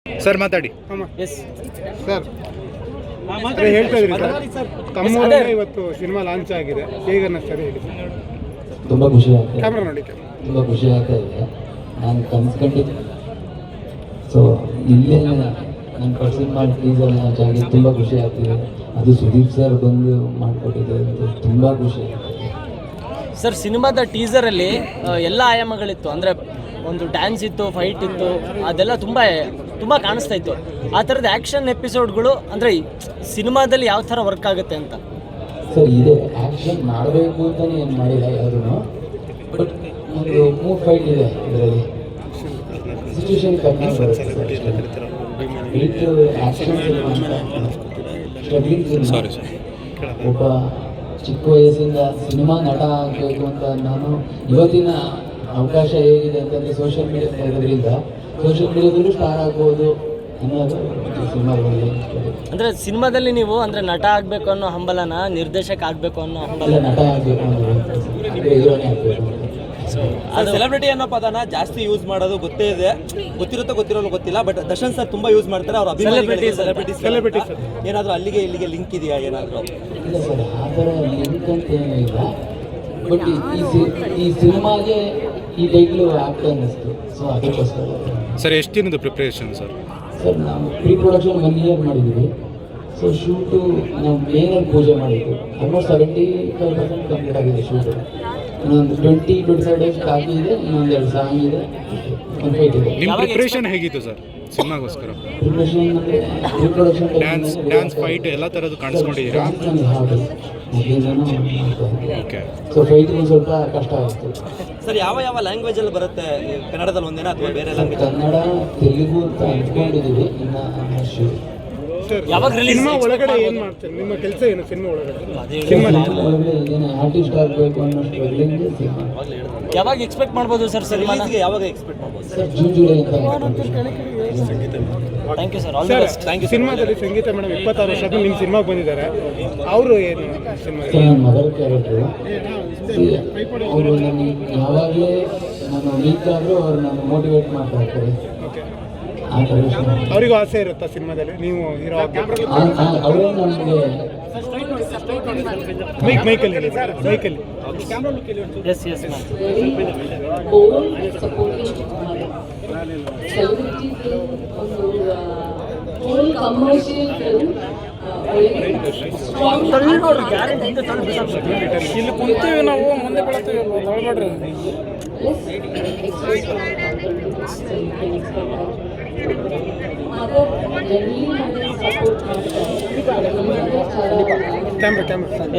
Sir ಮಾತಾಡಿ. Yes sir ಹೇಳ್ತಾ ಇದ್ರಿ ಸರ್, ತಮ್ಮೂರಲ್ಲೇ ಇವತ್ತು ಸಿನಿಮಾ ಲಾಂಚ್ ಆಗಿದೆ, ಹೇಗೆ ಅನ್ನಿಸ್ತಾರೆ ಹೇಳಿ. ತುಂಬ ಖುಷಿ ಆಗ್ತದೆ, ಕ್ಯಾಮ್ರಾ ನೋಡಿ. ತುಂಬ ಖುಷಿ ಆಗ್ತಾ ಇದೆ. ನಾನು ಕನ್ಸ್ಕೊಂಡಿದ್ದೆ, ಸೊ ಇಲ್ಲೇ ನನ್ನ ಫಸ್ಟ್ ಸಿನಿಮಾ ಟೀಸರ್ ಲಾಂಚ್ ಆಗಿ ತುಂಬ ಖುಷಿ ಆಗ್ತಿದೆ. ಅದು ಸುದೀಪ್ ಸರ್ ಬಂದು ಮಾಡಿಕೊಟ್ಟಿದ್ದಾರೆ ಅಂತ ತುಂಬ ಖುಷಿ ಆಗ್ತದೆ. ಸರ್, ಸಿನಿಮಾದ ಟೀಸರಲ್ಲಿ ಎಲ್ಲ ಆಯಾಮಗಳಿತ್ತು. ಅಂದರೆ ಒಂದು ಡ್ಯಾನ್ಸ್ ಇತ್ತು, ಫೈಟ್ ಇತ್ತು, ಅದೆಲ್ಲ ತುಂಬ ಕಾಣಿಸ್ತಾ ಇತ್ತು. ಆ ಥರದ ಆ್ಯಕ್ಷನ್ ಎಪಿಸೋಡ್ಗಳು ಅಂದರೆ ಸಿನಿಮಾದಲ್ಲಿ ಯಾವ ಥರ ವರ್ಕ್ ಆಗುತ್ತೆ ಅಂತ. ಸರ್ ಇದೆ, ಆ್ಯಕ್ಷನ್ ಮಾಡಬೇಕು ಅಂತಲೇ ಏನು ಮಾಡಿಲ್ಲ ಯಾರೂ, ಬಟ್ ಒಂದು 3 ಫೈಟ್ ಇದೆ ಇದರಲ್ಲಿ. ಸಿಚುವೇಶನ್ ಕಮ್ಮಿ ಬರುತ್ತೆ ಸರ್. ಆ್ಯಕ್ಷನ್ ಒಬ್ಬ ಚಿಕ್ಕ ವಯಸ್ಸಿಂದ ಸಿನಿಮಾ ನಟ ಆಗಬೇಕು ಅಂತ ನಾನು ಇವತ್ತಿನ ಅವಕಾಶ ಹೇಗಿದೆ ಅಂತಂದರೆ ಸೋಷಿಯಲ್ ಮೀಡಿಯಾ ಇರೋದ್ರಿಂದ ಸೋಷಿಯಲ್ ಮೀಡಿಯಾದಲ್ಲೂ ಸ್ಟಾರ್ ಆಗ್ಬೋದು ಅನ್ನೋದು ಸಿನಿಮಾದಲ್ಲಿ. ಅಂದರೆ ಸಿನಿಮಾದಲ್ಲಿ ನೀವು ಅಂದರೆ ನಟ ಆಗಬೇಕು ಅನ್ನೋ ಹಂಬಲನ ನಿರ್ದೇಶಕ ಆಗಬೇಕು ಅನ್ನೋ ಹಂಬಲ? ನಟ ಆಗಬೇಕು ಅಂದರೆ ಹೀರೋನೇ ಆಗಬೇಕು. ಅದು ಸೆಲೆಬ್ರಿಟಿ ಅನ್ನೋ ಪದನ ಜಾಸ್ತಿ ಯೂಸ್ ಮಾಡೋದು ಗೊತ್ತೇ ಇದೆ, ಗೊತ್ತಿರೋಲ್ಲ ಗೊತ್ತಿಲ್ಲ, ಬಟ್ ದರ್ಶನ್ ಸರ್ ತುಂಬಾ ಯೂಸ್ ಮಾಡ್ತಾರೆ. ಅವ್ರ ಅಭಿಮಾನಿಗಳಿಗೆ ಸೆಲೆಬ್ರಿಟಿ ಏನಾದರೂ ಅಲ್ಲಿಗೆ ಇಲ್ಲಿಗೆ ಲಿಂಕ್ ಇದೆಯಾ ಏನಾದರೂ? ಇಲ್ಲ ಸರ್, ಆ ಥರ ಲಿಂಕ್ ಅಂತ ಏನೂ ಇಲ್ಲ, ಬಟ್ ಈ ಸಿನಿಮಾಗೆ ಈ ಟೈಟ್ಲು ಆಗ್ತಾ ಅನ್ನಿಸ್ತು, ಸೊ ಅದಕ್ಕೋಸ್ಕರ. ಸರ್ ಎಷ್ಟು ದಿನದ ಪ್ರಿಪ್ರೇಷನ್ ಸರ್? ಸರ್ ನಾವು ಪ್ರೀ ಪ್ರೊಡಕ್ಷನ್ 1 ಇಯರ್ ಮಾಡಿದ್ದೀವಿ. ಸೊ ಶೂಟು ನಾವು ಮೇನಲ್ಲಿ ಪೂಜೆ ಮಾಡಿದ್ದು ಆಲ್ಮೋಸ್ಟ್ 75% ಕಂಪ್ಲೀಟ್ ಆಗಿದೆ ಶೂಟು. ಇನ್ನೊಂದು 20-25 ಡೇಸ್ ಕಾಫಿ ಇದೆ, ಇನ್ನೊಂದು 2 ಸಾಂಗ್ ಇದೆ, ಒಂದು ಫೈಟ್ ಇದೆ. ನಿಮ್ಮ ಪ್ರಿಪ್ರೇಷನ್ ಹೇಗಿತ್ತು ಸರ್ ಸಿನಿಮಾಗೋಸ್ಕರ? ಪ್ರಿಪ್ರೇಷನ್ ಅಂದರೆ ಪ್ರೀ ಪ್ರೊಡಕ್ಷನ್ ಡ್ಯಾನ್ಸ್ ಫೈಟ್ ಎಲ್ಲ ಥರದ್ದು ಕಾಣಿಸ್ಕೊಂಡಿದ್ದೀರಾ? ಓಕೆ. ಸೊ ಫೈಟಿಗೆ ಸ್ವಲ್ಪ ಕಷ್ಟ ಆಯಿತು ಸರ್. ಯಾವ ಲ್ಯಾಂಗ್ವೇಜ್ ಅಲ್ಲಿ ಬರುತ್ತೆ? ಕನ್ನಡದಲ್ಲಿ ಒಂದೇನಾ ಅಥವಾ ಬೇರೆ ಲ್ಯಾಂಗ್ವೇಜ್? ಕನ್ನಡ, ತೆಲುಗು ಅಂತ ಅಂದ್ಕೊಂಡಿದ್ದೀವಿ. ಇನ್ನು ಯಾವಾಗ ಸಿನಿಮಾ ಒಳಗಡೆ ಏನು ಮಾಡ್ತಾರೆ, ನಿಮ್ಮ ಕೆಲಸ ಏನು ಸಿನಿಮಾ ಒಳಗಡೆ? ಆರ್ಟಿಸ್ಟ್ ಆಗಬೇಕು ಅನ್ನೋಷ್ಟು ಸಿನಿಮಾ ಯಾವಾಗ ಎಕ್ಸ್ಪೆಕ್ಟ್ ಮಾಡ್ಬೋದು ಸರ್ ಸಿನಿಮಾನ? ಯಾವಾಗ ಎಕ್ಸ್ಪೆಕ್ಟ್ ಮಾಡ್ಬೋದು ಸರ್? ಜೂನ್-ಜುಲೈ ಅಂತ. Thank you sir, all the best. Thank you. ಸಿನಿಮಾದಲ್ಲಿ ಸಂಗೀತ ಮೇಡಮ್ 26 ವರ್ಷದ ನಿಮ್ಮ ಸಿನಿಮಾಗೆ ಬಂದಿದ್ದಾರೆ, ಅವರು ಏನು ಸಿನಿಮಾ? ನನ್ನ ಮದರ್ ಕ್ಯಾರೆಕ್ಟರು. ಅವರು ನನಗೆ ಯಾವಾಗಲೇ ನಾನು ವೀಕ್ ಆದರೂ ಅವ್ರು ನಾನು ಮೋಟಿವೇಟ್ ಮಾಡ್ತಾ ಇರ್ತಾರೆ. ಆ ಥರ ಅವರಿಗೂ ಆಸೆ ಇರುತ್ತಾ ಸಿನಿಮಾದಲ್ಲಿ ನೀವು ಹೀರೋ ಆಗಬೇಕು? ಅವರೇ ನಮಗೆ ಮೈಕಲ್ಲಿ yes yes ma'am. Commercial film ಇಲ್ಲಿ ಕುಂತೀವಿ ನಾವು, ಮುಂದೆ ಬೆಳತೀವಿ, ತೊಗೊಳ್ಬೇಡ್ರಿ.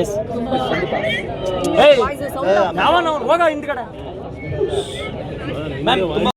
ಎಸ್ ಯಾವ ಹೋಗ ಹಿಂದ್ಗಡೆ ಮ್ಯಾಮ್.